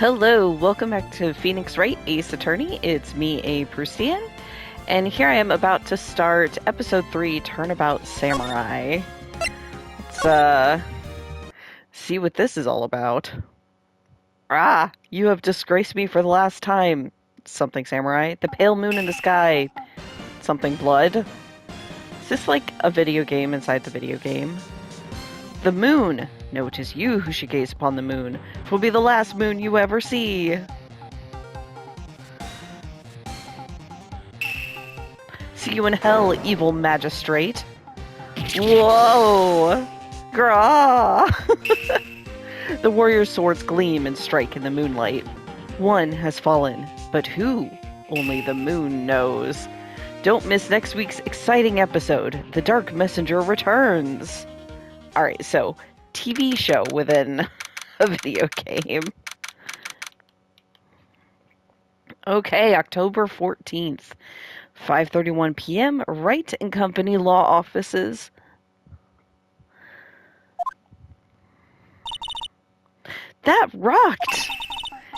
Hello, welcome back to Phoenix Wright, Ace Attorney. It's me, A. Prustian, and here I am about to start episode 3, Turnabout Samurai. Let's, see what this is all about. Ah, you have disgraced me for the last time. Something samurai. The pale moon in the sky. Something blood. Is this like a video game inside the video game? The moon. No, it is you who should gaze upon the moon. 'Twill be the last moon you ever see. See you in hell, evil magistrate. Whoa! Grah! The warrior's swords gleam and strike in the moonlight. One has fallen, but who? Only the moon knows. Don't miss next week's exciting episode. The Dark Messenger returns. Alright, so, TV show within a video game. Okay, October 14th, 5:31 p.m., Wright and Company Law Offices. That rocked!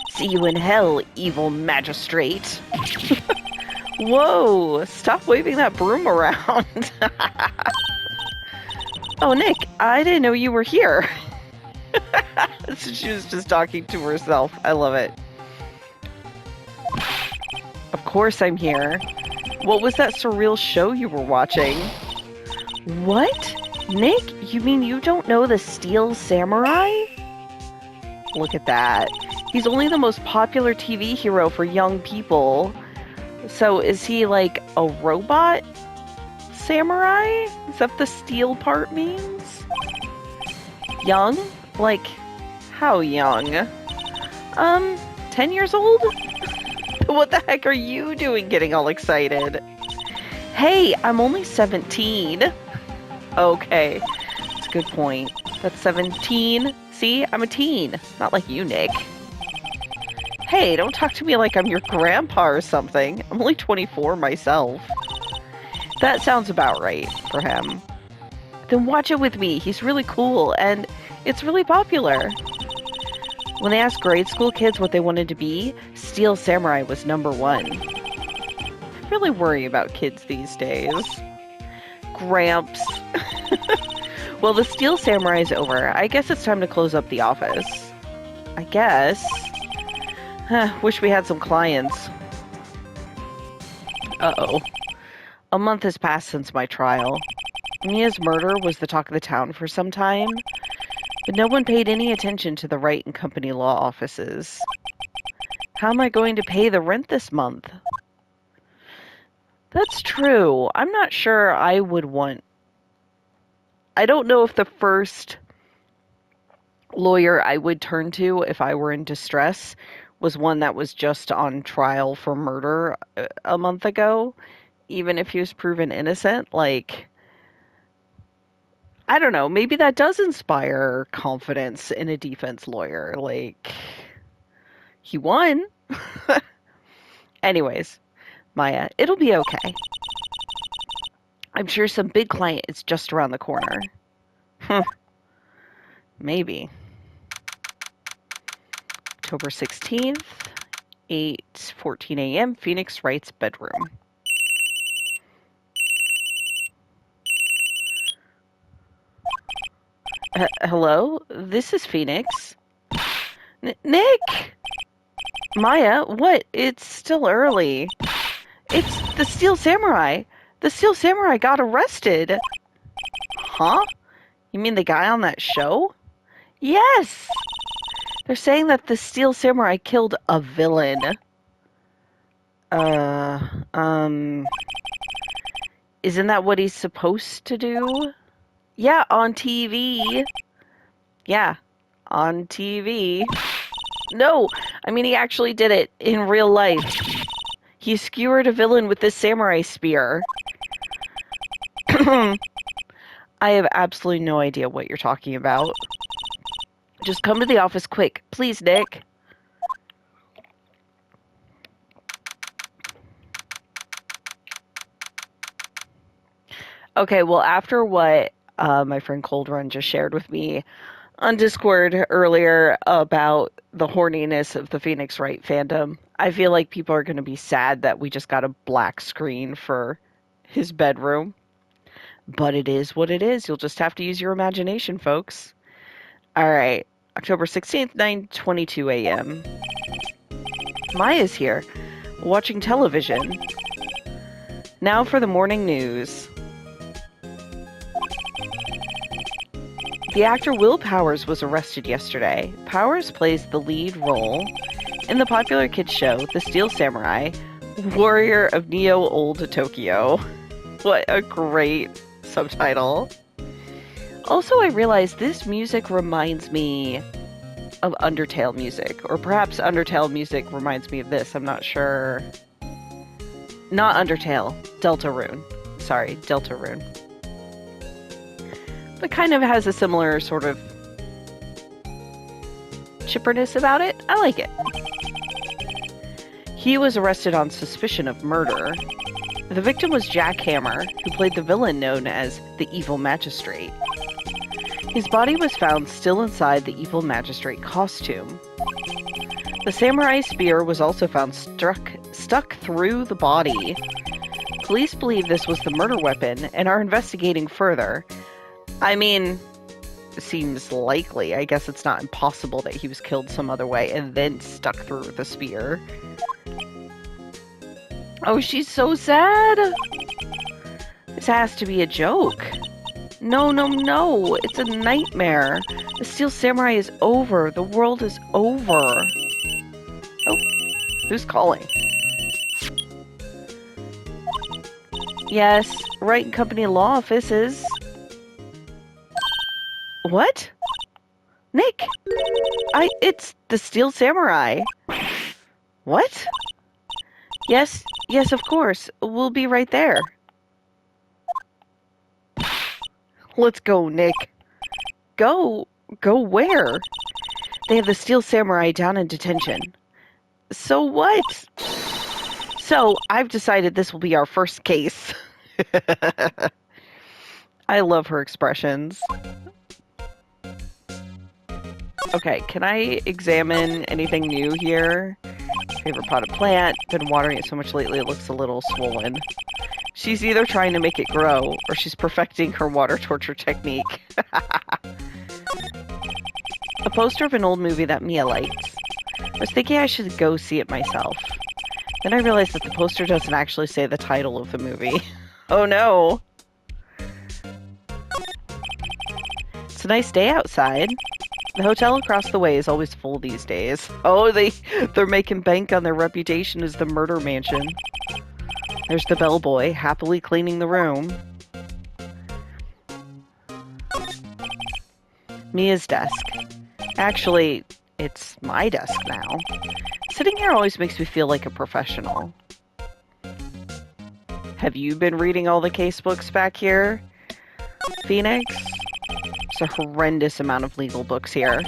See you in hell, evil magistrate. Whoa, stop waving that broom around. Oh, Nick, I didn't know you were here. She was just talking to herself. I love it. Of course I'm here. What was that surreal show you were watching? What? Nick, you mean you don't know the Steel Samurai? Look at that. He's only the most popular TV hero for young people. So is he like a robot samurai? Is that the steel part means? Young? Like, how young? 10 years old? What the heck are you doing getting all excited? Hey, I'm only 17. Okay, that's a good point. That's 17. See, I'm a teen. Not like you, Nick. Hey, don't talk to me like I'm your grandpa or something. I'm only 24 myself. That sounds about right for him. Then watch it with me. He's really cool, and it's really popular. When they asked grade school kids what they wanted to be, Steel Samurai was #1. I really worry about kids these days. Gramps. Well, the Steel Samurai's over. I guess it's time to close up the office. I guess. Wish we had some clients. Uh-oh. A month has passed since my trial. Mia's murder was the talk of the town for some time, but no one paid any attention to the Wright and Company law offices. How am I going to pay the rent this month? That's true. I'm not sure I would want... I don't know if the first lawyer I would turn to if I were in distress was one that was just on trial for murder a month ago, even if he was proven innocent. Like, I don't know, maybe that does inspire confidence in a defense lawyer. Like, he won. Anyways, Maya, it'll be okay. I'm sure some big client is just around the corner. Maybe. October 16th, 8:14 a.m., Phoenix Wright's bedroom. Hello? This is Phoenix. Nick! Maya, what? It's still early. It's the Steel Samurai. The Steel Samurai got arrested. Huh? You mean the guy on that show? Yes! They're saying that the Steel Samurai killed a villain. Isn't that what he's supposed to do? Yeah, on TV. Yeah, on TV. No, I mean he actually did it in real life. He skewered a villain with this samurai spear. I have absolutely no idea what you're talking about. Just come to the office quick. Please, Nick. Okay, well, after what my friend Cold Run just shared with me, on Discord earlier about the horniness of the Phoenix Wright fandom. I feel like people are going to be sad that we just got a black screen for his bedroom. But it is what it is. You'll just have to use your imagination, folks. All right. October 16th, 9:22 a.m. Maya's here, watching television. Now for the morning news. The actor Will Powers was arrested yesterday. Powers plays the lead role in the popular kids show, The Steel Samurai, Warrior of Neo Old Tokyo. What a great subtitle. Also, I realized this music reminds me of Undertale music, or perhaps Undertale music reminds me of this. I'm not sure. Not Undertale, Deltarune. Sorry, Deltarune. But kind of has a similar sort of chipperness about it. I like it. He was arrested on suspicion of murder. The victim was Jack Hammer, who played the villain known as the Evil Magistrate. His body was found still inside the Evil Magistrate costume. The samurai spear was also found stuck through the body. Police believe this was the murder weapon and are investigating further. I mean, seems likely. I guess it's not impossible that he was killed some other way and then stuck through the spear. Oh, she's so sad. This has to be a joke. No, no, no. It's a nightmare. The Steel Samurai is over. The world is over. Oh, who's calling? Yes, Wright and Company law offices. What? Nick! It's the Steel Samurai. What? Yes, of course. We'll be right there. Let's go, Nick. Go where? They have the Steel Samurai down in detention. So what? So, I've decided this will be our first case. I love her expressions. Okay, can I examine anything new here? Favorite potted plant. Been watering it so much lately it looks a little swollen. She's either trying to make it grow or she's perfecting her water torture technique. A poster of an old movie that Mia liked. I was thinking I should go see it myself. Then I realized that the poster doesn't actually say the title of the movie. Oh no! It's a nice day outside. The hotel across the way is always full these days. Oh, they're making bank on their reputation as the murder mansion. There's the bellboy, happily cleaning the room. Mia's desk. Actually, it's my desk now. Sitting here always makes me feel like a professional. Have you been reading all the case books back here, Phoenix? There's a horrendous amount of legal books here.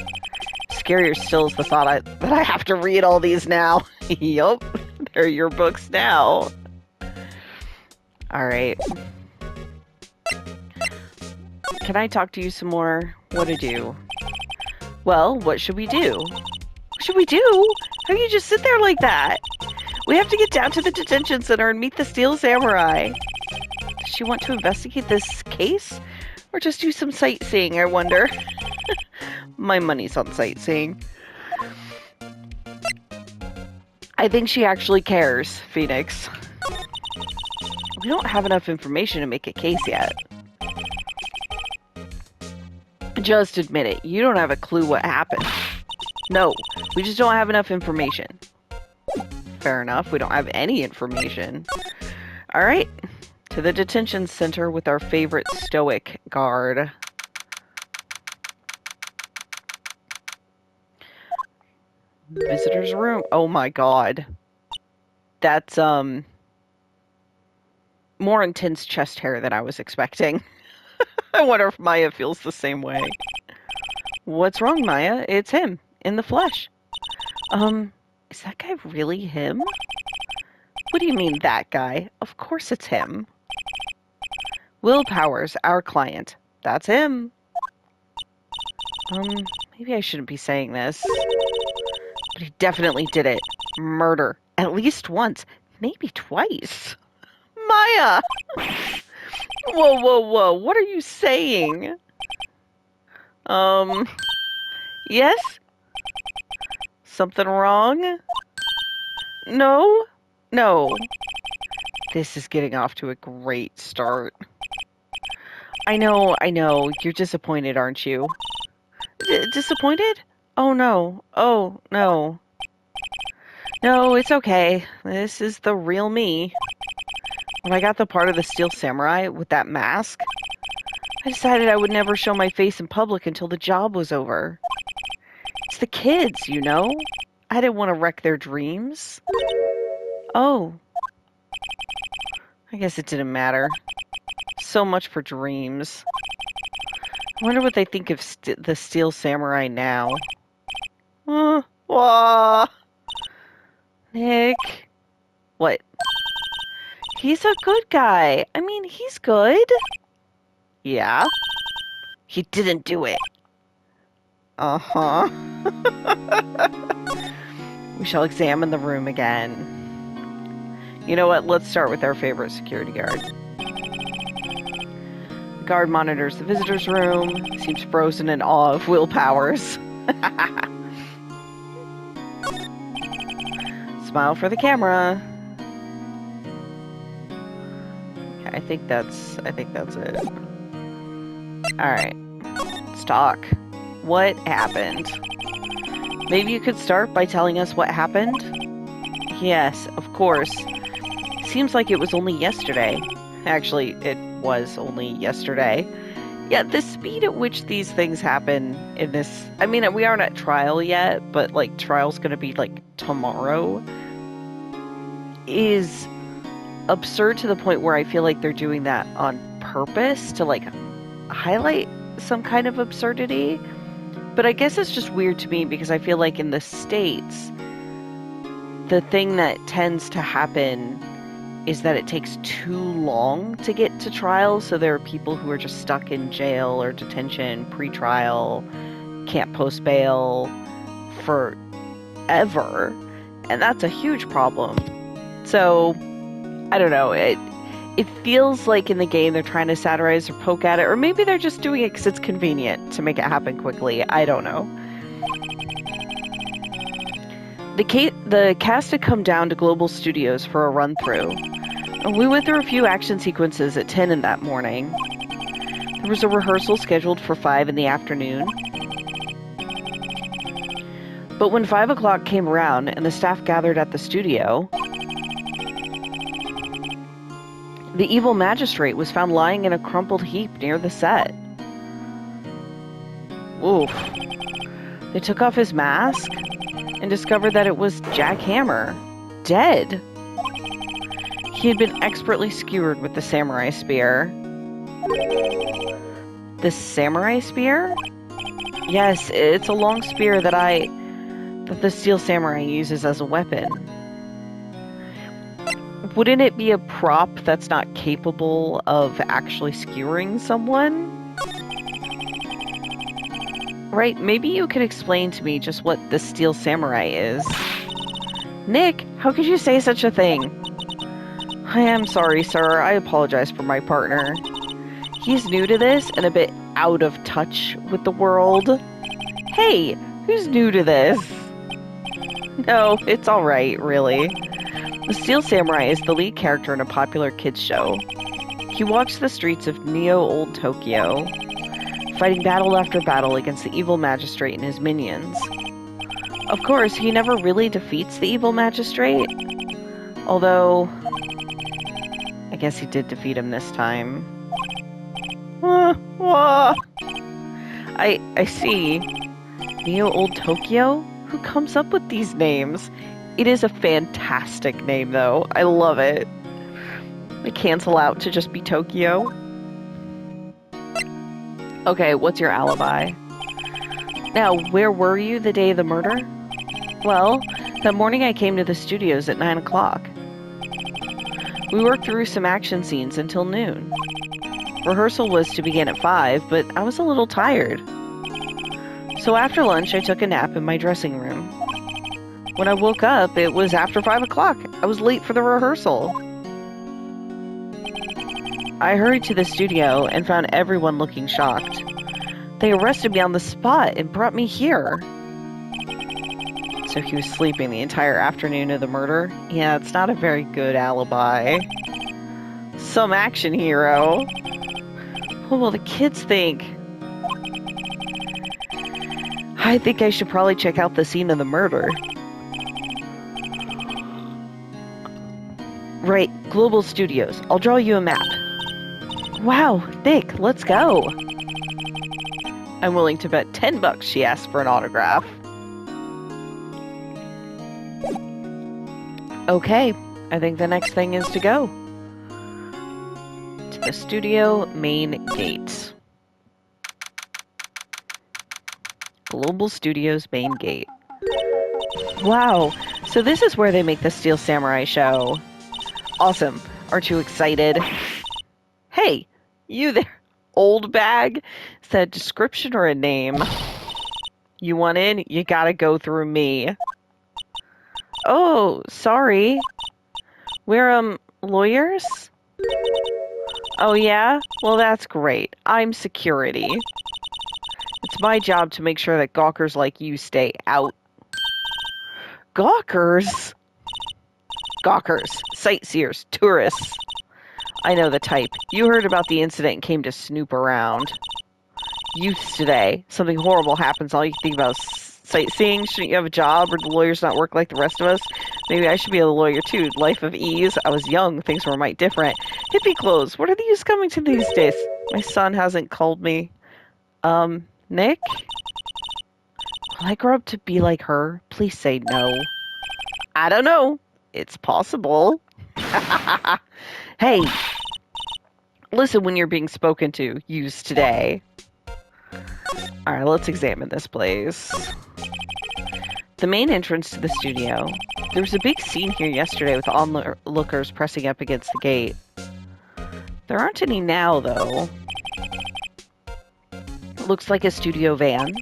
Scarier still is the thought that I have to read all these now. Yup, they're your books now. Alright. Can I talk to you some more? What to do? Well, what should we do? What should we do? How can you just sit there like that? We have to get down to the detention center and meet the Steel Samurai. Does she want to investigate this case? Or just do some sightseeing, I wonder? My money's on sightseeing. I think she actually cares, Phoenix. We don't have enough information to make a case yet. Just admit it. You don't have a clue what happened. No, we just don't have enough information. Fair enough. We don't have any information. Alright. To the detention center with our favorite stoic guard. Visitor's room. Oh my god. That's, more intense chest hair than I was expecting. I wonder if Maya feels the same way. What's wrong, Maya? It's him. In the flesh. Is that guy really him? What do you mean, that guy? Of course it's him. Will Powers, our client. That's him. Maybe I shouldn't be saying this, but he definitely did it. Murder. At least once. Maybe twice. Maya! Whoa, whoa, whoa. What are you saying? Yes? Something wrong? No? No. This is getting off to a great start. I know. You're disappointed, aren't you? Disappointed? Oh, no. Oh, no. No, it's okay. This is the real me. When I got the part of the Steel Samurai with that mask, I decided I would never show my face in public until the job was over. It's the kids, you know? I didn't want to wreck their dreams. Oh. I guess it didn't matter. So much for dreams. I wonder what they think of the Steel Samurai now. Wah. Nick. What? He's a good guy. I mean, he's good. Yeah? He didn't do it. Uh-huh. We shall examine the room again. You know what? Let's start with our favorite security guard. The guard monitors the visitor's room. Seems frozen in awe of Will Powers. Smile for the camera. Okay, I think that's it. Alright. Let's talk. What happened? Maybe you could start by telling us what happened? Yes, of course. Seems like it was only yesterday. Actually, it was only yesterday. Yeah, the speed at which these things happen in this... I mean, we aren't at trial yet, but, like, trial's gonna be, like, tomorrow. Is absurd to the point where I feel like they're doing that on purpose to, like, highlight some kind of absurdity. But I guess it's just weird to me because I feel like in the States, the thing that tends to happen is that it takes too long to get to trial. So there are people who are just stuck in jail or detention, pre-trial, can't post bail forever. And that's a huge problem. So, I don't know. It feels like in the game they're trying to satirize or poke at it. Or maybe they're just doing it because it's convenient to make it happen quickly. I don't know. The cast had come down to Global Studios for a run-through. We went through a few action sequences at 10 in that morning. There was a rehearsal scheduled for 5 in the afternoon. But when 5 o'clock came around and the staff gathered at the studio, the evil magistrate was found lying in a crumpled heap near the set. Oof. They took off his mask and discovered that it was Jack Hammer, dead. He had been expertly skewered with the samurai spear. The samurai spear? Yes, it's a long spear that the Steel Samurai uses as a weapon. Wouldn't it be a prop that's not capable of actually skewering someone? Right, maybe you could explain to me just what the Steel Samurai is. Nick, how could you say such a thing? I am sorry, sir. I apologize for my partner. He's new to this and a bit out of touch with the world. Hey, who's new to this? No, it's alright, really. The Steel Samurai is the lead character in a popular kids show. He walks the streets of Neo-Old Tokyo, fighting battle after battle against the evil magistrate and his minions. Of course, he never really defeats the evil magistrate, although I guess he did defeat him this time. I see. Neo-Old Tokyo? Who comes up with these names? It is a fantastic name, though. I love it. They cancel out to just be Tokyo. Okay, what's your alibi? Now, where were you the day of the murder? Well, that morning I came to the studios at 9 o'clock. We worked through some action scenes until noon. Rehearsal was to begin at 5, but I was a little tired. So after lunch, I took a nap in my dressing room. When I woke up, it was after 5 o'clock. I was late for the rehearsal. I hurried to the studio and found everyone looking shocked. They arrested me on the spot and brought me here. So he was sleeping the entire afternoon of the murder? Yeah, it's not a very good alibi. Some action hero. What will the kids think? I think I should probably check out the scene of the murder. Right, Global Studios. I'll draw you a map. Wow, Nick, let's go. I'm willing to bet $10 she asked for an autograph. Okay, I think the next thing is to go to the studio main gate. Global Studios main gate. Wow, so this is where they make the Steel Samurai show. Awesome. Aren't you excited? Hey, you there, old bag. Is that a description or a name? You want in? You gotta go through me. Oh, sorry. We're, lawyers? Oh, yeah? Well, that's great. I'm security. It's my job to make sure that gawkers like you stay out. Gawkers? Gawkers, sightseers, tourists. I know the type. You heard about the incident and came to snoop around. Youths today. Something horrible happens, all you think about is sightseeing. Shouldn't you have a job, or do lawyers not work like the rest of us? Maybe I should be a lawyer too. Life of ease. I was young. Things were might different. Hippie clothes. What are the use coming to these days? My son hasn't called me. Nick? Will I grow up to be like her? Please say no. I don't know. It's possible. Hey, listen when you're being spoken to. Use today. Alright, let's examine this place. The main entrance to the studio. There was a big scene here yesterday with onlookers pressing up against the gate. There aren't any now, though. It looks like a studio van.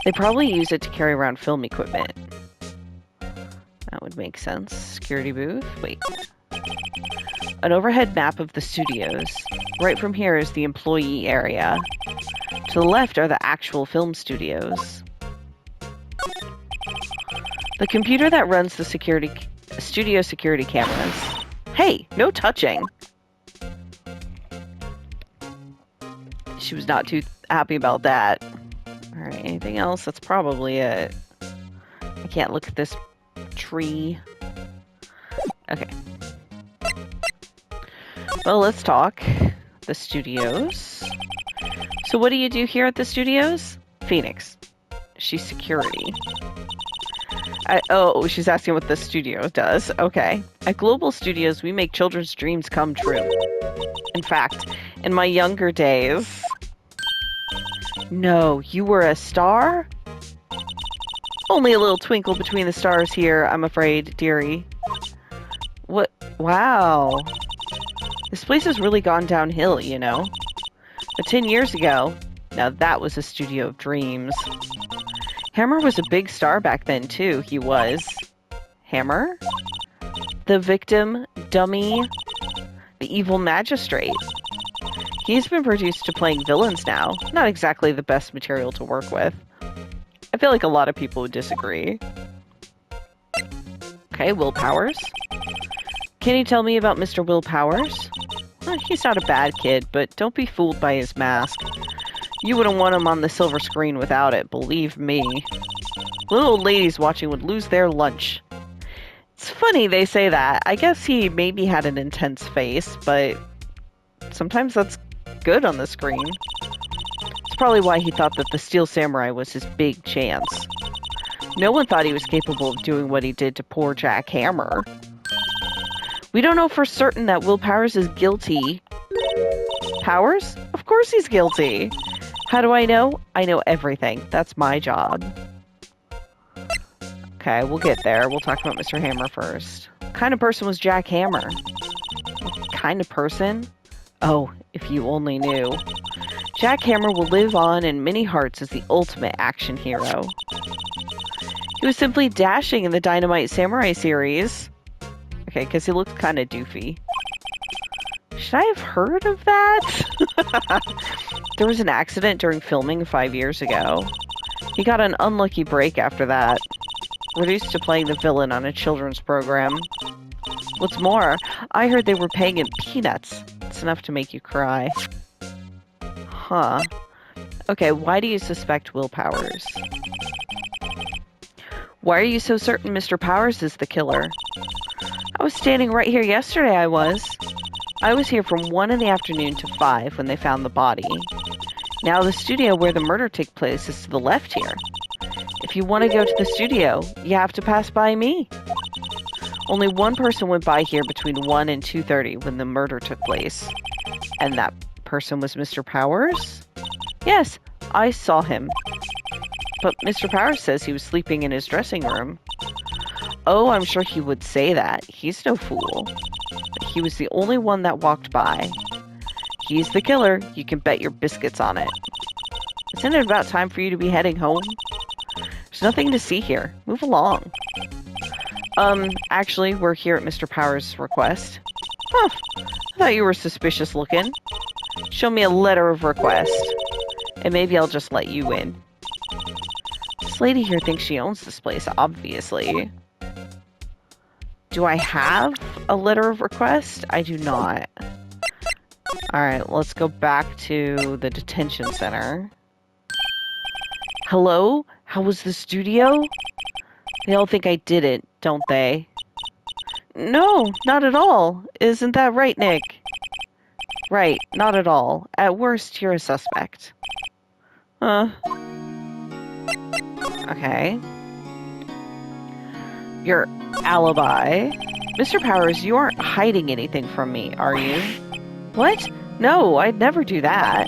They probably use it to carry around film equipment. That would make sense. Security booth. Wait. An overhead map of the studios. Right from here is the employee area. To the left are the actual film studios. The computer that runs the studio security cameras. Hey, no touching. She was not too happy about that. Alright, anything else? That's probably it. I can't look at this tree. Okay. Well, let's talk. The studios. So what do you do here at the studios? Phoenix. She's security. Oh, she's asking what the studio does. Okay. At Global Studios, we make children's dreams come true. In fact, in my younger days... No, you were a star? Only a little twinkle between the stars here, I'm afraid, dearie. What? Wow. This place has really gone downhill, you know? But 10 years ago, now that was a studio of dreams. Hammer was a big star back then, too. He was. Hammer? The victim, dummy, the evil magistrate. He's been reduced to playing villains now. Not exactly the best material to work with. I feel like a lot of people would disagree. Okay, Will Powers. Can you tell me about Mr. Will Powers? Well, he's not a bad kid, but don't be fooled by his mask. You wouldn't want him on the silver screen without it, believe me. Little old ladies watching would lose their lunch. It's funny they say that. I guess he maybe had an intense face, but sometimes that's good on the screen. It's probably why he thought that the Steel Samurai was his big chance. No one thought he was capable of doing what he did to poor Jack Hammer. We don't know for certain that Will Powers is guilty. Powers? Of course he's guilty. How do I know? I know everything. That's my job. Okay, we'll get there. We'll talk about Mr. Hammer first. What kind of person was Jack Hammer? What kind of person? Oh, if you only knew. Jack Hammer will live on in many hearts as the ultimate action hero. He was simply dashing in the Dynamite Samurai series. Okay, because he looks kind of doofy. Should I have heard of that? There was an accident during filming 5 years ago. He got an unlucky break after that. Reduced to playing the villain on a children's program. What's more, I heard they were paying him peanuts. It's enough to make you cry. Huh. Okay, why do you suspect Will Powers? Why are you so certain Mr. Powers is the killer? I was standing right here yesterday, I was here from 1 in the afternoon to 5 when they found the body. Now the studio where the murder took place is to the left here. If you want to go to the studio, you have to pass by me. Only one person went by here between 1 and 2:30 when the murder took place. And that person was Mr. Powers? Yes, I saw him. But Mr. Powers says he was sleeping in his dressing room. Oh, I'm sure he would say that. He's no fool. But he was the only one that walked by. He's the killer. You can bet your biscuits on it. Isn't it about time for you to be heading home? There's nothing to see here. Move along. Actually, we're here at Mr. Powers' request. Huh. I thought you were suspicious looking. Show me a letter of request. And maybe I'll just let you in. This lady here thinks she owns this place, obviously. Do I have a letter of request? I do not. Alright, let's go back to the detention center. Hello? How was the studio? They all think I did it, don't they? No, not at all. Isn't that right, Nick? Right, not at all. At worst, you're a suspect. Okay. Your alibi. Mr. Powers, you aren't hiding anything from me, are you? What? No, I'd never do that.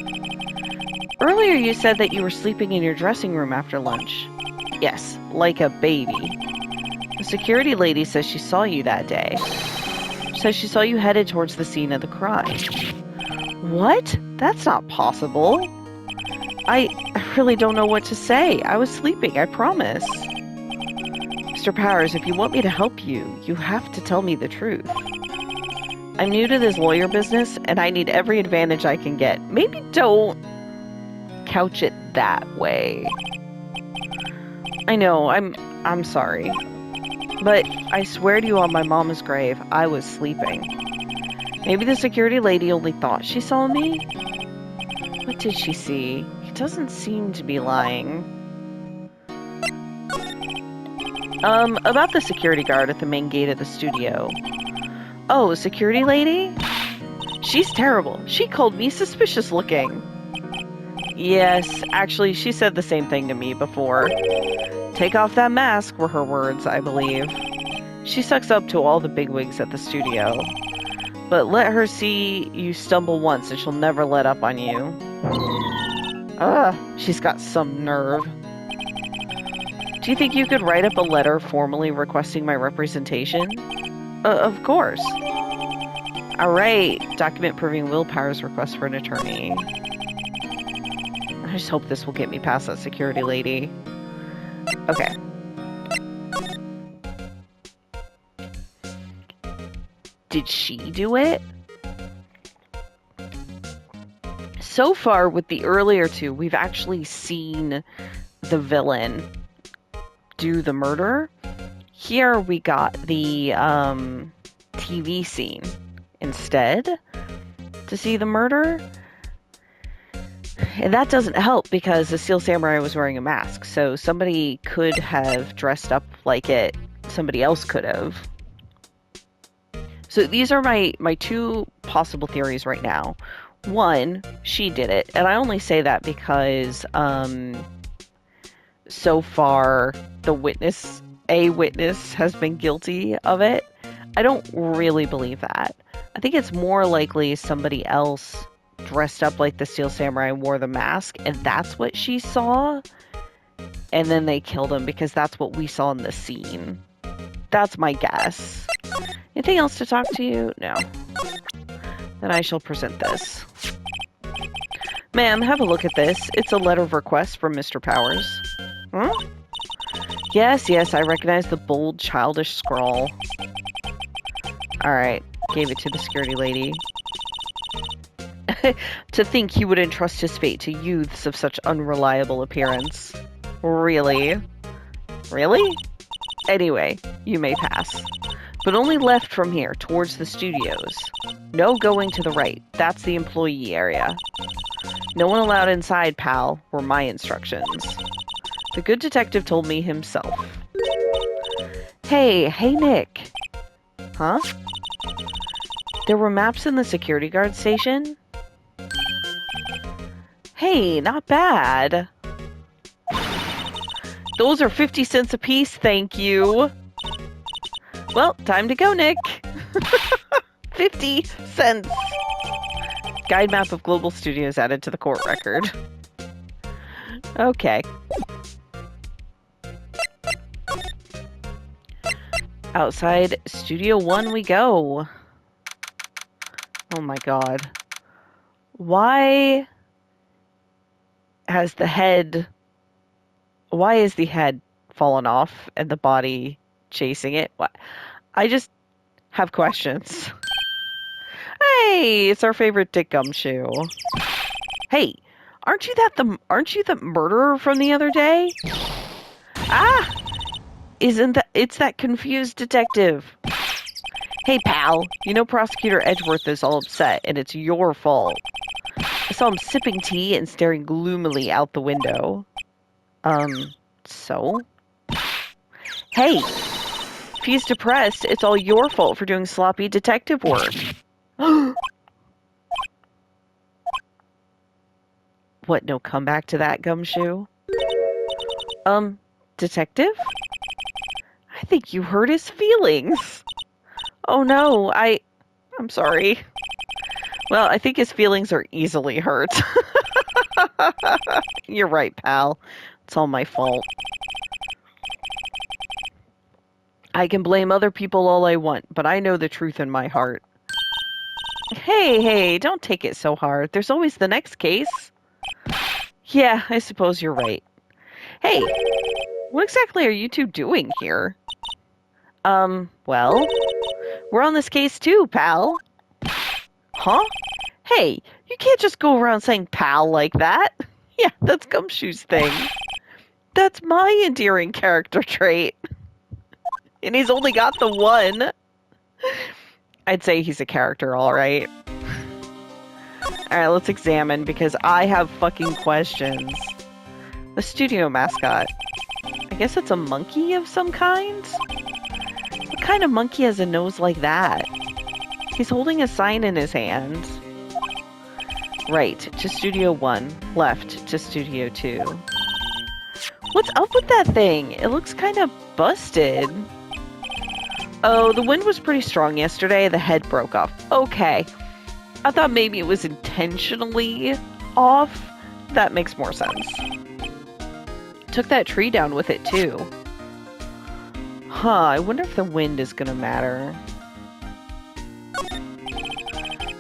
Earlier you said that you were sleeping in your dressing room after lunch. Yes, like a baby. The security lady says she saw you that day. She says she saw you headed towards the scene of the crime. What? That's not possible. I really don't know what to say. I was sleeping, I promise. Mr. Powers, if you want me to help you, you have to tell me the truth. I'm new to this lawyer business, and I need every advantage I can get. Maybe don't couch it that way. I know, I'm sorry. But I swear to you on my mama's grave, I was sleeping. Maybe the security lady only thought she saw me? What did she see? He doesn't seem to be lying. About the security guard at the main gate of the studio. Oh, security lady? She's terrible. She called me suspicious looking. Yes, actually, she said the same thing to me before. Take off that mask were her words, I believe. She sucks up to all the bigwigs at the studio. But let her see you stumble once and she'll never let up on you. Ugh, she's got some nerve. Do you think you could write up a letter formally requesting my representation? Of course. Alright, document proving Will Powers' request for an attorney. I just hope this will get me past that security lady. Okay. Did she do it? So far, with the earlier two, we've actually seen the villain do the murder. Here we got the TV scene instead to see the murder. And that doesn't help because the Steel Samurai was wearing a mask. So somebody could have dressed up like it. Somebody else could have. So these are my two possible theories right now. One, she did it. And I only say that because so far a witness has been guilty of it. I don't really believe that. I think it's more likely somebody else dressed up like the Steel Samurai and wore the mask, and that's what she saw. And then they killed him because that's what we saw in the scene. That's my guess. Anything else to talk to you? No. Then I shall present this. Ma'am, have a look at this. It's a letter of request from Mr. Powers. Huh? Yes, yes, I recognize the bold, childish scrawl. Alright, gave it to the security lady. To think he would entrust his fate to youths of such unreliable appearance. Really? Really? Anyway, you may pass. But only left from here, towards the studios. No going to the right. That's the employee area. No one allowed inside, pal, were my instructions. The good detective told me himself. Hey, Nick. Huh? There were maps in the security guard station? Hey, not bad. Those are 50 cents apiece, thank you. Well, time to go, Nick. 50 cents. Guide map of Global Studios added to the court record. Okay. Outside Studio 1 we go. Oh my god. Why is the head fallen off and the body chasing it? What? I just have questions. Hey, it's our favorite Dick Gumshoe. Hey, aren't you the murderer from the other day? Ah! It's that confused detective. Hey, pal, you know Prosecutor Edgeworth is all upset, and it's your fault. I saw him sipping tea and staring gloomily out the window. So? Hey, if he's depressed, it's all your fault for doing sloppy detective work. What, no comeback to that, Gumshoe? Detective? I think you hurt his feelings. Oh no, I'm sorry. Well, I think his feelings are easily hurt. You're right, pal. It's all my fault. I can blame other people all I want, but I know the truth in my heart. Hey, don't take it so hard. There's always the next case. Yeah, I suppose you're right. Hey, what exactly are you two doing here? Well, we're on this case too, pal. Huh? Hey, you can't just go around saying pal like that. Yeah, that's Gumshoe's thing. That's my endearing character trait. And he's only got the one. I'd say he's a character, alright. Alright, let's examine, because I have fucking questions. The studio mascot. I guess it's a monkey of some kind? What kind of monkey has a nose like that? He's holding a sign in his hand. Right, to Studio 1. Left, to Studio 2. What's up with that thing? It looks kind of busted. Oh, the wind was pretty strong yesterday. The head broke off. Okay. I thought maybe it was intentionally off. That makes more sense. Took that tree down with it, too. Huh, I wonder if the wind is gonna matter.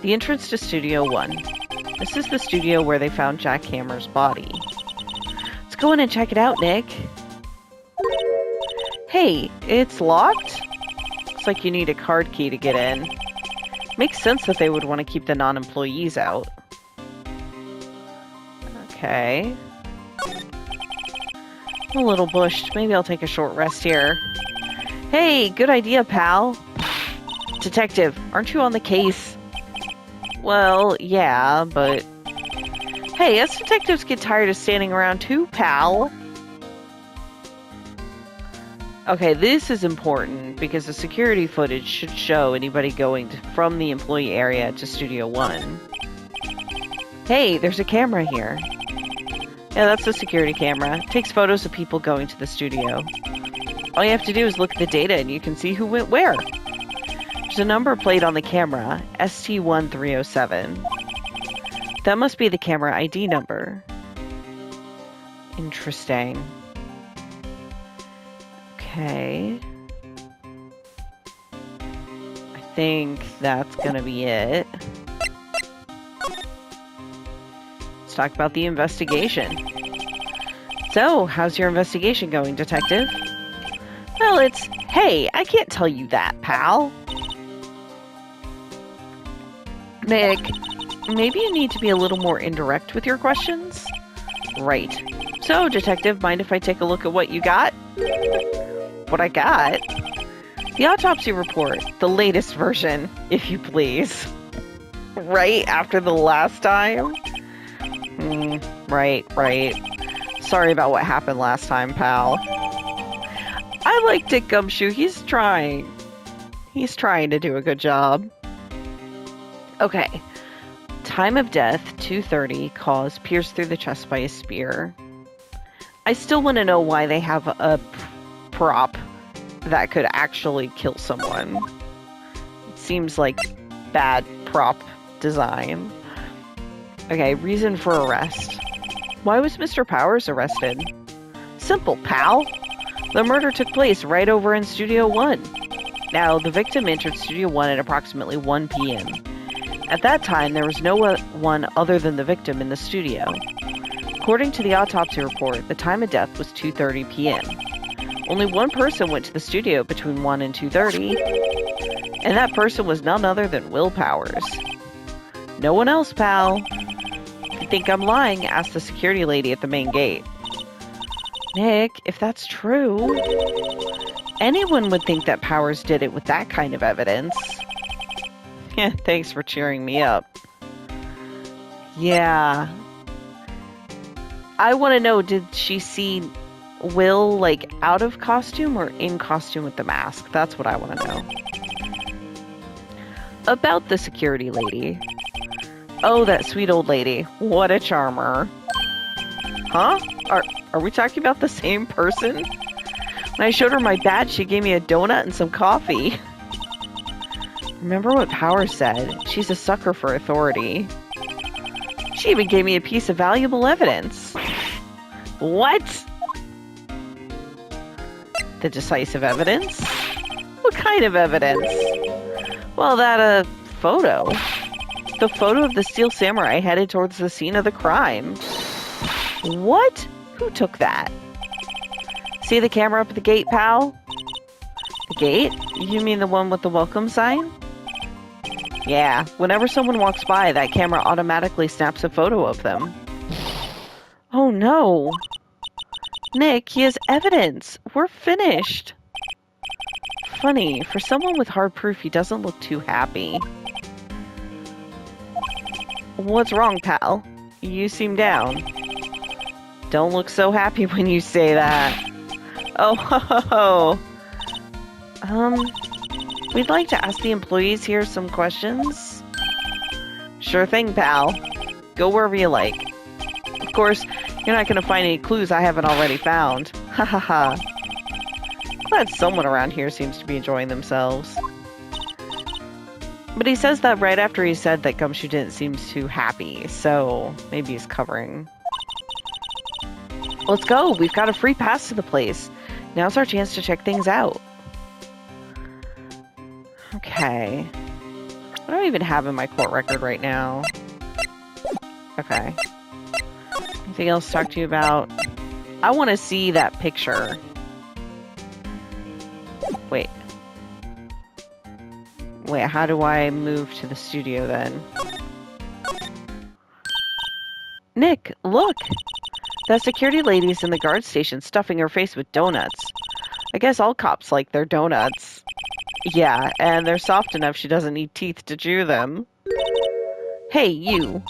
The entrance to Studio 1. This is the studio where they found Jack Hammer's body. Let's go in and check it out, Nick. Hey, it's locked? Looks like you need a card key to get in. Makes sense that they would want to keep the non-employees out. Okay. I'm a little bushed. Maybe I'll take a short rest here. Hey, good idea, pal. Detective, aren't you on the case? Well, yeah, but... Hey, us detectives get tired of standing around too, pal. Okay, this is important because the security footage should show anybody going from the employee area to Studio 1. Hey, there's a camera here. Yeah, that's the security camera. It takes photos of people going to the studio. All you have to do is look at the data and you can see who went where. There's a number plate on the camera, ST1307. That must be the camera ID number. Interesting. Okay. I think that's gonna be it. Let's talk about the investigation. So, how's your investigation going, Detective? Well, hey, I can't tell you that, pal. Nick, maybe you need to be a little more indirect with your questions? Right. So, Detective, mind if I take a look at what you got? What I got? The autopsy report, the latest version, if you please. Right after the last time? Right. Sorry about what happened last time, pal. I like Dick Gumshoe. He's trying. He's trying to do a good job. Okay. Time of death, 2:30, cause pierced through the chest by a spear. I still want to know why they have a prop that could actually kill someone. It seems like bad prop design. Okay, reason for arrest. Why was Mr. Powers arrested? Simple, pal. The murder took place right over in Studio 1. Now, the victim entered Studio 1 at approximately 1 p.m. At that time, there was no one other than the victim in the studio. According to the autopsy report, the time of death was 2:30 p.m. Only one person went to the studio between 1 and 2:30, and that person was none other than Will Powers. No one else, pal. If you think I'm lying, ask the security lady at the main gate. Nick, if that's true, anyone would think that Powers did it with that kind of evidence. Yeah, thanks for cheering me up. Yeah. I want to know, did she see Will, like, out of costume or in costume with the mask? That's what I want to know. About the security lady. Oh, that sweet old lady. What a charmer. Huh? Are we talking about the same person? When I showed her my badge, she gave me a donut and some coffee. Remember what Powers said? She's a sucker for authority. She even gave me a piece of valuable evidence. What? The decisive evidence? What kind of evidence? Well, that, photo. The photo of the Steel Samurai headed towards the scene of the crime. What? Who took that? See the camera up at the gate, pal? The gate? You mean the one with the welcome sign? Yeah, whenever someone walks by, that camera automatically snaps a photo of them. Oh no! Nick, he has evidence! We're finished! Funny, for someone with hard proof, he doesn't look too happy. What's wrong, pal? You seem down. Don't look so happy when you say that. Oh, ho, ho, ho. We'd like to ask the employees here some questions. Sure thing, pal. Go wherever you like. Of course, you're not going to find any clues I haven't already found. Ha ha ha. Glad someone around here seems to be enjoying themselves. But he says that right after he said that Gumshoe didn't seem too happy, so maybe he's covering. Let's go. We've got a free pass to the place. Now's our chance to check things out. Okay. I don't even have in my court record right now. Okay. Anything else to talk to you about? I want to see that picture. Wait. Wait, how do I move to the studio then? Nick, look! That security lady's in the guard station stuffing her face with donuts. I guess all cops like their donuts. Yeah, and they're soft enough she doesn't need teeth to chew them. Hey, you.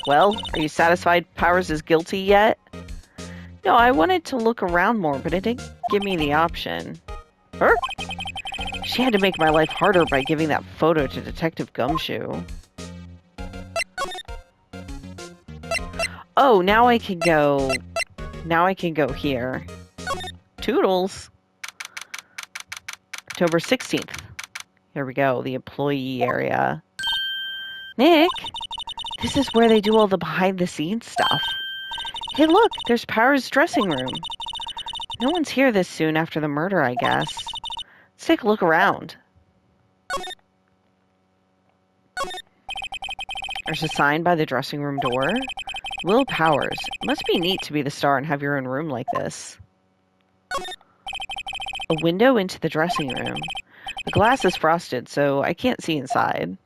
Well, are you satisfied Powers is guilty yet? No, I wanted to look around more, but it didn't give me the option. Her? She had to make my life harder by giving that photo to Detective Gumshoe. Oh, now I can go... Now I can go here. Toodles! October 16th. Here we go, the employee area. Nick! This is where they do all the behind-the-scenes stuff. Hey, look! There's Powers' dressing room. No one's here this soon after the murder, I guess. Let's take a look around. There's a sign by the dressing room door. Will Powers. It must be neat to be the star and have your own room like this. A window into the dressing room. The glass is frosted, so I can't see inside.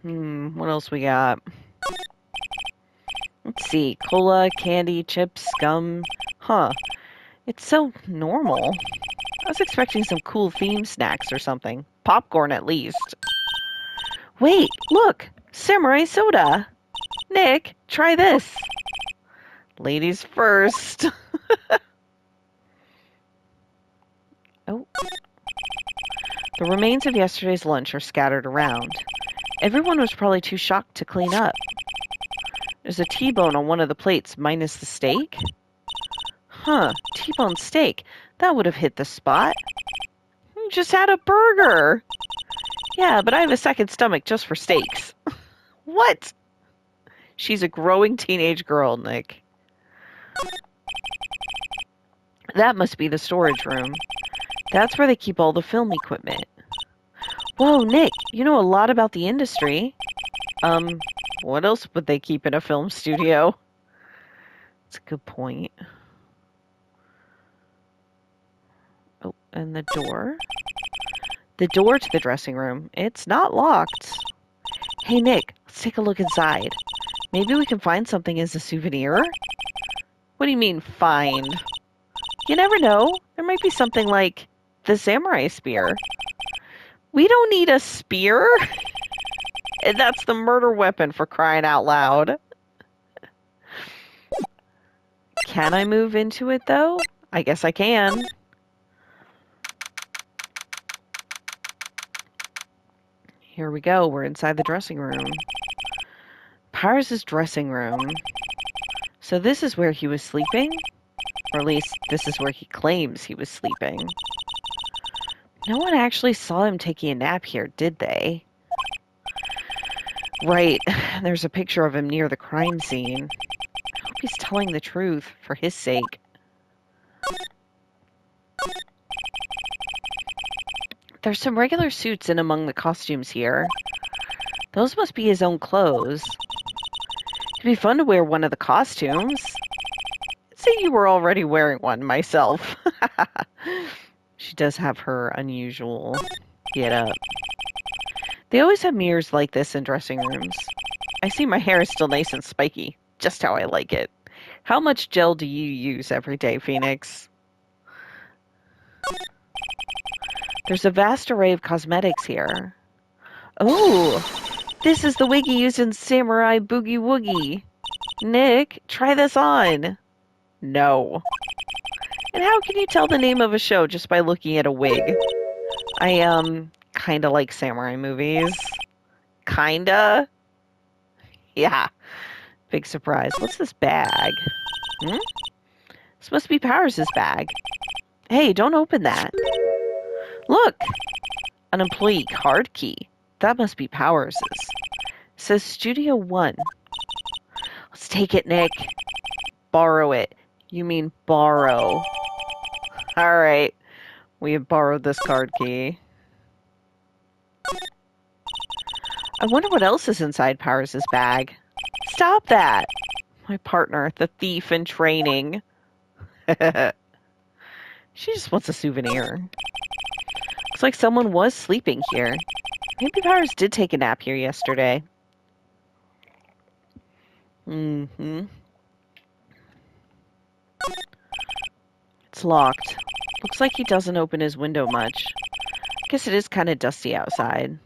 What else we got? Let's see. Cola, candy, chips, gum. Huh. It's so normal. I was expecting some cool theme snacks or something. Popcorn, at least. Wait, look! Samurai soda! Nick, try this! Ladies first. Oh. The remains of yesterday's lunch are scattered around. Everyone was probably too shocked to clean up. There's a T-bone on one of the plates, minus the steak. Huh, T-bone steak. That would have hit the spot. You just had a burger. Yeah, but I have a second stomach just for steaks. What? She's a growing teenage girl, Nick. That must be the storage room. That's where they keep all the film equipment. Whoa, Nick, you know a lot about the industry. What else would they keep in a film studio? That's a good point. Oh, and the door. The door to the dressing room. It's not locked. Hey, Nick, let's take a look inside. Maybe we can find something as a souvenir? What do you mean, find? You never know. There might be something like the samurai spear. We don't need a spear. And that's the murder weapon, for crying out loud. Can I move into it, though? I guess I can. Here we go. We're inside the dressing room. Powers' dressing room. So this is where he was sleeping? Or at least, this is where he claims he was sleeping. No one actually saw him taking a nap here, did they? Right. There's a picture of him near the crime scene. I hope he's telling the truth, for his sake. There's some regular suits in among the costumes here. Those must be his own clothes. It'd be fun to wear one of the costumes. I'd say you were already wearing one myself. She does have her unusual get-up. They always have mirrors like this in dressing rooms. I see my hair is still nice and spiky, just how I like it. How much gel do you use every day, Phoenix? There's a vast array of cosmetics here. Oh, this is the wig he used in Samurai Boogie Woogie. Nick, try this on. No. And how can you tell the name of a show just by looking at a wig? I, kinda like samurai movies. Kinda? Yeah. Big surprise. What's this bag? This must be Powers' bag. Hey, don't open that. Look! An employee card key. That must be Powers'. It says Studio 1. Let's take it, Nick. Borrow it. You mean borrow. Alright. We have borrowed this card key. I wonder what else is inside Powers' bag. Stop that! My partner, the thief in training. She just wants a souvenir. Looks like someone was sleeping here. Maybe Powers did take a nap here yesterday. It's locked. Looks like he doesn't open his window much. Guess it is kind of dusty outside.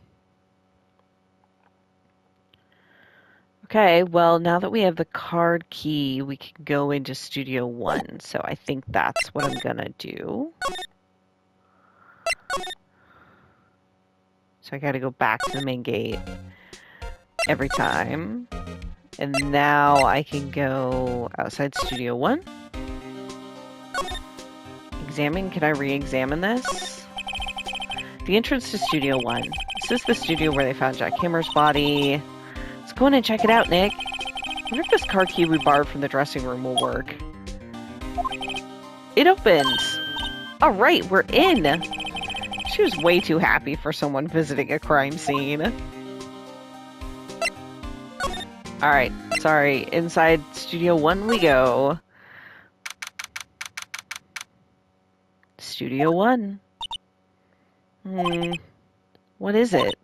Okay, well, now that we have the card key, we can go into Studio 1. So I think that's what I'm gonna do. So I gotta go back to the main gate every time. And now I can go outside Studio 1. Examine, can I re-examine this? The entrance to Studio 1. This is the studio where they found Jack Hammer's body. Let's go in and check it out, Nick. I wonder if this card key we borrowed from the dressing room will work. It opened! Alright, we're in! She was way too happy for someone visiting a crime scene. Alright, sorry. Inside Studio 1 we go. Studio 1. What is it?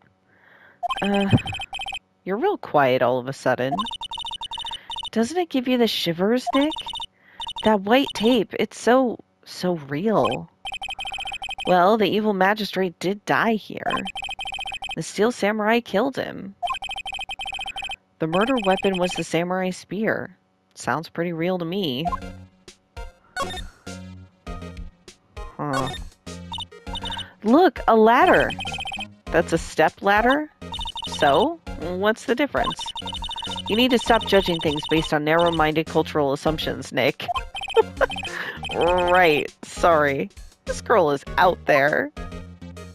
You're real quiet all of a sudden. Doesn't it give you the shivers, Nick? That white tape, it's so real. Well, the evil magistrate did die here. The steel samurai killed him. The murder weapon was the samurai spear. Sounds pretty real to me. Huh. Look, a ladder! That's a step ladder? So, what's the difference? You need to stop judging things based on narrow-minded cultural assumptions, Nick. Right, sorry. This girl is out there.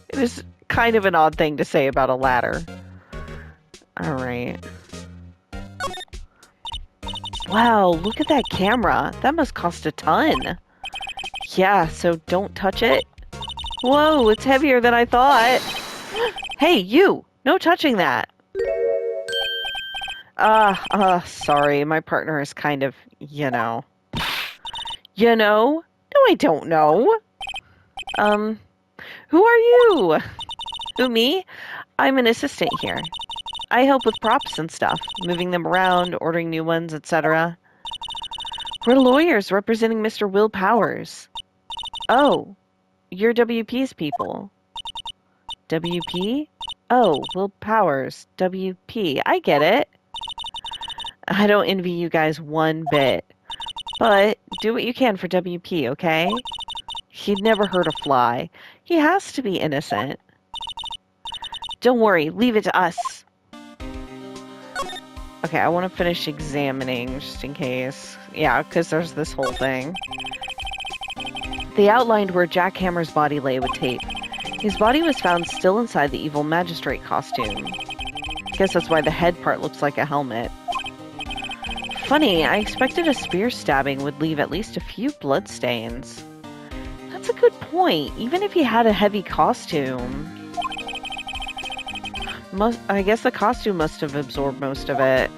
It is kind of an odd thing to say about a ladder. Alright. Wow, look at that camera. That must cost a ton. Yeah, so don't touch it. Whoa, it's heavier than I thought. Hey, you! No touching that. Sorry. My partner is kind of, you know. You know? No, I don't know. Who are you? Who, me? I'm an assistant here. I help with props and stuff, moving them around, ordering new ones, etc. We're lawyers representing Mr. Will Powers. Oh, you're WP's people. WP? Oh, Will Powers. WP. I get it. I don't envy you guys one bit. But do what you can for WP, okay? He'd never hurt a fly. He has to be innocent. Don't worry, leave it to us. Okay, I want to finish examining just in case. Yeah, because there's this whole thing. They outlined where Jack Hammer's body lay with tape. His body was found still inside the evil magistrate costume. Guess that's why the head part looks like a helmet. Funny, I expected a spear stabbing would leave at least a few bloodstains. That's a good point, even if he had a heavy costume. I guess the costume must have absorbed most of it.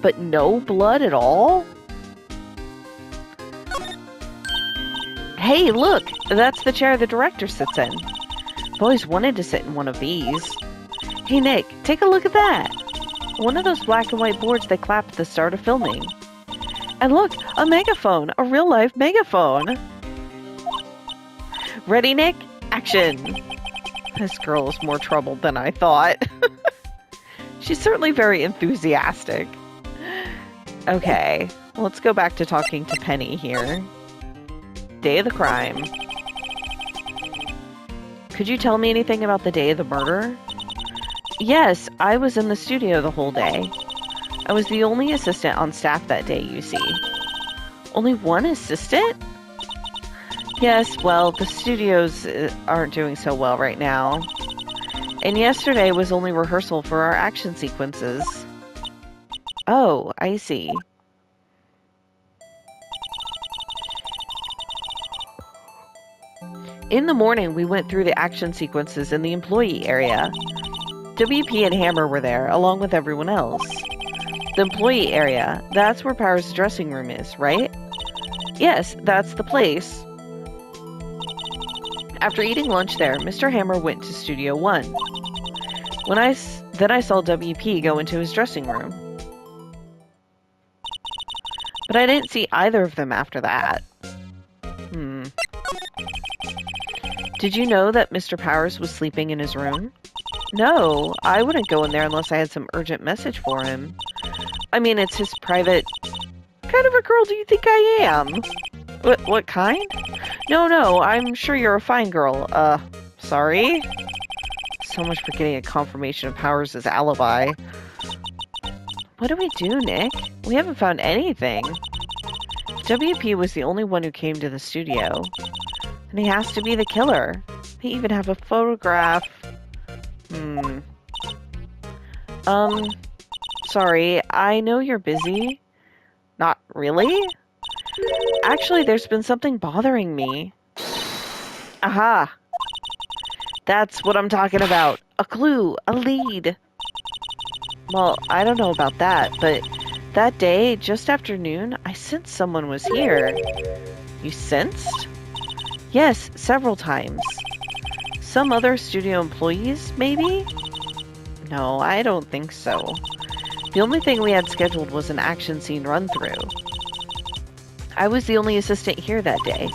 But no blood at all? Hey, look! That's the chair the director sits in. I've always wanted to sit in one of these. Hey, Nick, take a look at that! One of those black and white boards they clapped at the start of filming. And look, a megaphone! A real-life megaphone! Ready, Nick? Action! This girl is more troubled than I thought. She's certainly very enthusiastic. Okay, let's go back to talking to Penny here. Day of the crime. Could you tell me anything about the day of the murder? Yes, I was in the studio the whole day. I was the only assistant on staff that day, you see. Only one assistant? Yes, well, the studios aren't doing so well right now. And yesterday was only rehearsal for our action sequences. Oh, I see. In the morning, we went through the action sequences in the employee area. WP and Hammer were there, along with everyone else. The employee area, that's where Power's dressing room is, right? Yes, that's the place. After eating lunch there, Mr. Hammer went to Studio 1. Then I saw WP go into his dressing room. But I didn't see either of them after that. Did you know that Mr. Powers was sleeping in his room? No, I wouldn't go in there unless I had some urgent message for him. I mean, it's his private... What kind of a girl do you think I am? What kind? No, I'm sure you're a fine girl. Sorry? So much for getting a confirmation of Powers' alibi. What do we do, Nick? We haven't found anything. WP was the only one who came to the studio. And he has to be the killer. They even have a photograph. Sorry, I know you're busy. Not really? Actually, there's been something bothering me. Aha! That's what I'm talking about. A clue, a lead. Well, I don't know about that, but that day, just after noon, I sensed someone was here. You sensed? Yes, several times. Some other studio employees, maybe? No, I don't think so. The only thing we had scheduled was an action scene run-through. I was the only assistant here that day.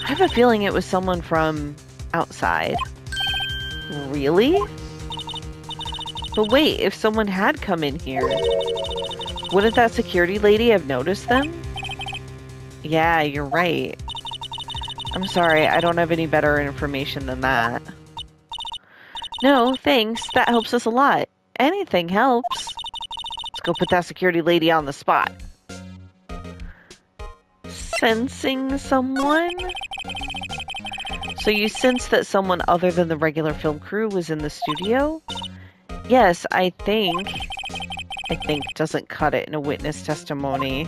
I have a feeling it was someone from outside. Really? But wait, if someone had come in here, wouldn't that security lady have noticed them? Yeah, you're right. I'm sorry, I don't have any better information than that. No, thanks. That helps us a lot. Anything helps. Let's go put that security lady on the spot. Sensing someone? So you sense that someone other than the regular film crew was in the studio? Yes, I think doesn't cut it in a witness testimony.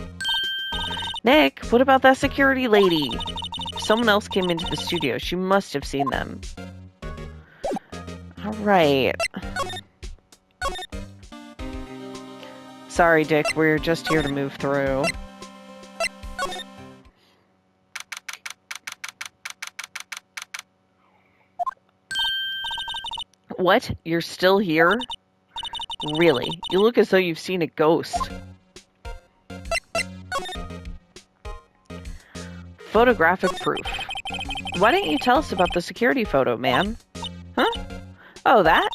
Nick, what about that security lady? If someone else came into the studio, she must have seen them. Alright. Sorry, Dick, we're just here to move through. What? You're still here? Really? You look as though you've seen a ghost. Photographic proof. Why didn't you tell us about the security photo, ma'am? Huh? Oh, that?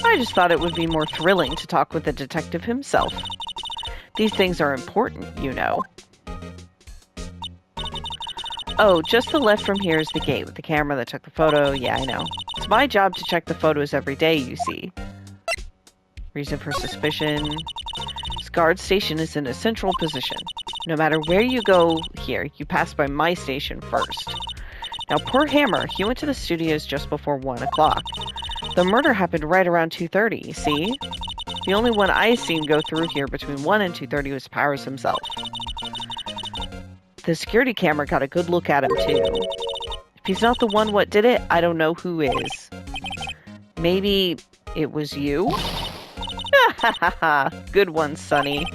I just thought it would be more thrilling to talk with the detective himself. These things are important, you know. Oh, just to the left from here is the gate with the camera that took the photo. Yeah, I know. It's my job to check the photos every day, you see. Reason for suspicion. This guard station is in a central position. No matter where you go here, you pass by my station first. Now, poor Hammer, he went to the studios just before 1 o'clock. The murder happened right around 2:30, see? The only one I seen go through here between 1 and 2:30 was Powers himself. The security camera got a good look at him, too. If he's not the one what did it, I don't know who is. Maybe it was you? Ha ha ha. Good one, Sonny.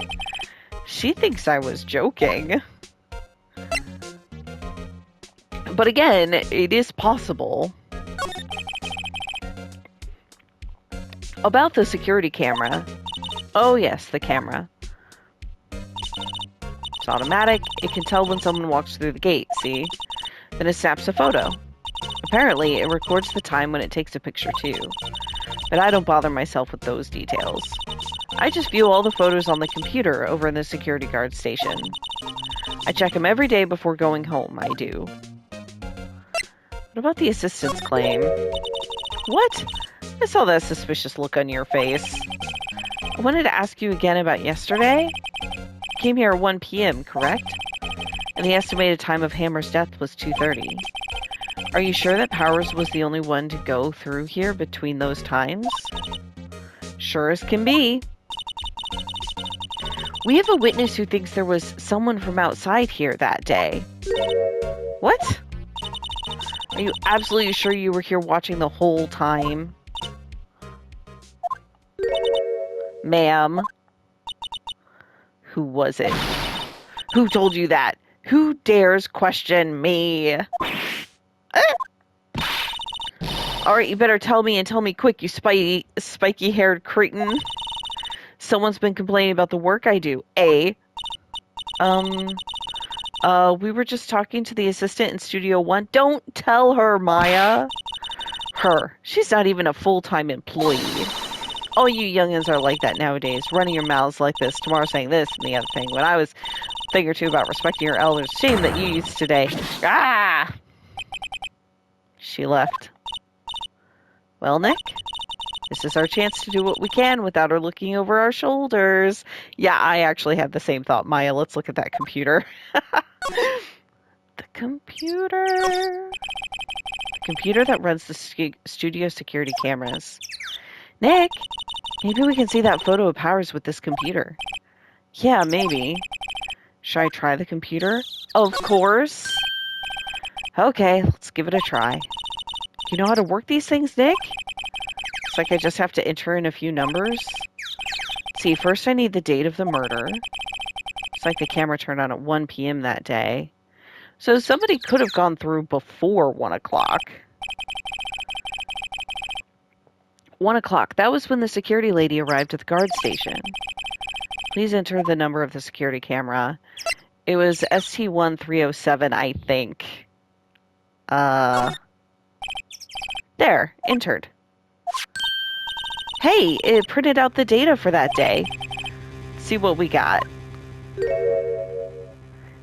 She thinks I was joking. But again, it is possible. About the security camera. Oh yes, the camera. It's automatic. It can tell when someone walks through the gate, see? Then it snaps a photo. Apparently, it records the time when it takes a picture too. But I don't bother myself with those details. I just view all the photos on the computer over in the security guard station. I check them every day before going home, I do. What about the assistant's claim? What? I saw that suspicious look on your face. I wanted to ask you again about yesterday. You came here at 1 p.m., correct? And the estimated time of Hammer's death was 2:30. Are you sure that Powers was the only one to go through here between those times? Sure as can be. We have a witness who thinks there was someone from outside here that day. What? Are you absolutely sure you were here watching the whole time? Ma'am. Who was it? Who told you that? Who dares question me? Alright, you better tell me and tell me quick, you spiky-haired cretin. Someone's been complaining about the work I do. We were just talking to the assistant in Studio 1. Don't tell her, Maya. Her. She's not even a full-time employee. All you youngins are like that nowadays, running your mouths like this, tomorrow saying this and the other thing. When I was a thing or two about respecting your elders, shame that you used today. Ah! She left. Well, Nick, this is our chance to do what we can without her looking over our shoulders. Yeah, I actually had the same thought, Maya. Let's look at that computer. The computer. The computer that runs the studio security cameras. Nick, maybe we can see that photo of Powers with this computer. Yeah, maybe. Should I try the computer? Of course. Okay, let's give it a try. You know how to work these things, Nick? It's like I just have to enter in a few numbers. see. First, I need the date of the murder. It's like the camera turned on at 1 p.m. that day. So somebody could have gone through before 1 o'clock. 1 o'clock. That was when the security lady arrived at the guard station. Please enter the number of the security camera. It was ST1307, I think. There, entered. Hey, it printed out the data for that day. See what we got.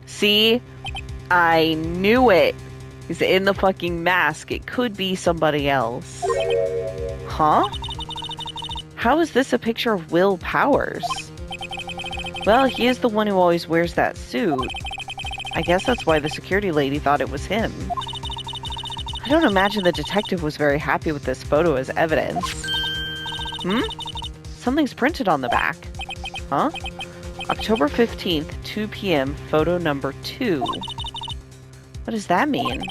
See? I knew it. He's in the fucking mask. It could be somebody else. Huh? How is this a picture of Will Powers? Well, he is the one who always wears that suit. I guess that's why the security lady thought it was him. I don't imagine the detective was very happy with this photo as evidence. Something's printed on the back. Huh? October 15th, 2 p.m., photo number 2. What does that mean?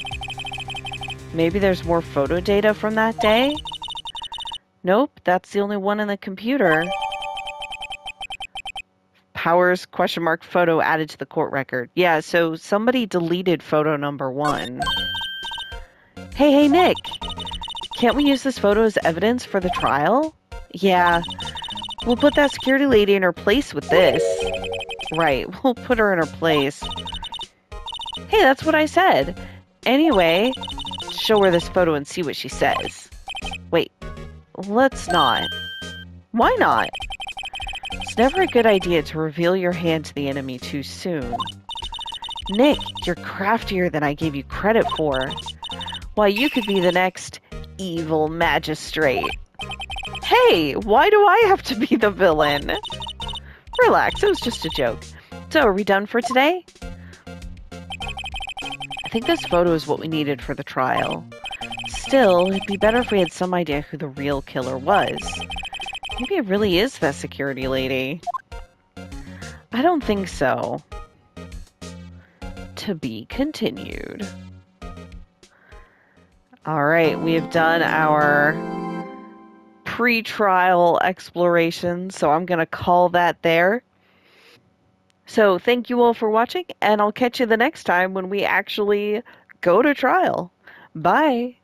Maybe there's more photo data from that day? Nope, that's the only one in the computer. Powers question mark photo added to the court record. Yeah, so somebody deleted photo number 1. Hey, Nick. Can't we use this photo as evidence for the trial? Yeah. We'll put that security lady in her place with this. Right, we'll put her in her place. Hey, that's what I said. Anyway, show her this photo and see what she says. Wait, let's not. Why not? It's never a good idea to reveal your hand to the enemy too soon. Nick, you're craftier than I gave you credit for. Why, you could be the next evil magistrate. Hey, why do I have to be the villain? Relax, it was just a joke. So, are we done for today? I think this photo is what we needed for the trial. Still, it'd be better if we had some idea who the real killer was. Maybe it really is that security lady. I don't think so. To be continued. Alright, we have done our pre-trial exploration, so I'm going to call that there. So thank you all for watching, and I'll catch you the next time when we actually go to trial. Bye!